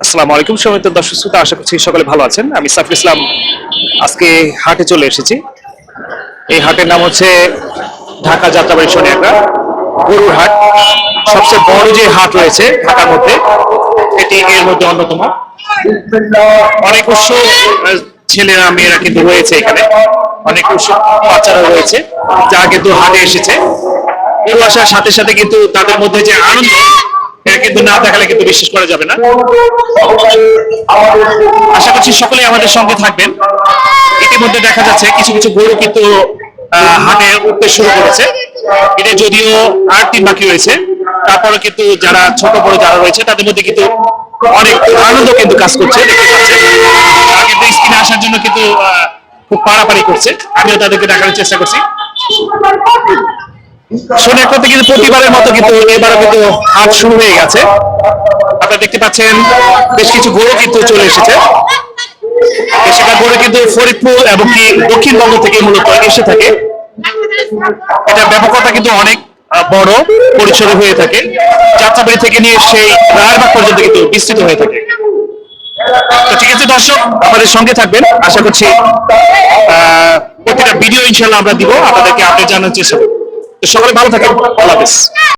আসসালামু আলাইকুম সম্মানিত দর্শক শ্রোতা, আশা করছি সকলে ভালো আছেন। আমি সাইফুল ইসলাম আজকে হাটে চলে এসেছি। এই হাটের নাম হচ্ছে ঢাকা যাত্রাবাড়ি সোনিয়াগড়া গরুর হাট। সবচেয়ে বড় যে হাট রয়েছে ঢাকার মধ্যে, এটি এর মধ্যে অন্যতম। অনেক উৎসব ছেলেরা মেয়েরা কিন্তু রয়েছে এখানে, অনেক উৎসব বাচ্চারা রয়েছে যারা কিন্তু হাটে এসেছে। গরু আসার সাথে সাথে কিন্তু তাদের মধ্যে যে আনন্দ, এটা কিন্তু না দেখালে কিন্তু বিশ্বাস করা যাবে না। আশা করছি সকলেই আমাদের সঙ্গে থাকবেন। ইতিমধ্যে দেখা যাচ্ছে কিছু কিছু গরু কিন্তু হাটে উঠতে শুরু করেছে। এটা যদিও 8 দিন বাকি রয়েছে, তারপরে কিন্তু যারা ছোট বড় যারা রয়েছে তাদের মধ্যে কিন্তু অনেক আনন্দ কিন্তু কাজ করছে, দেখতে পাচ্ছেন। তারা কিন্তু স্ক্রিনে আসার জন্য কিন্তু খুব পাড়াপাড়ি করছে। আমিও তাদেরকে দেখানোর চেষ্টা করছি। সোনিয়াগড়াতে কিন্তু প্রতিবারের মতো কিন্তু এবারও কিন্তু হাট শুরু হয়ে গেছে। আপনারা দেখতে পাচ্ছেন বেশ কিছু গরু কিন্তু চলে এসেছে। বেশিরভাগ গরু কিন্তু ফরিদপুর এবং কি দক্ষিণবঙ্গ থেকে মূলত এসে থাকে। এটা ব্যাপকতা কিন্তু অনেক বড় পরিসরে হয়ে থাকে। যাত্রাবাড়ি থেকে নিয়ে সেই রায়েরবাগ পর্যন্ত কিন্তু বিস্তৃত হয়ে থাকে। তো ঠিক আছে দর্শক, আমাদের সঙ্গে থাকবেন। আশা করছি প্রতিটা ভিডিও ইনশাল্লাহ আমরা দিব, আপনাদেরকে আপডেট জানার চেষ্টা করব। তো সকলে ভালো থাকেন। আল্লাহ হাফেজ।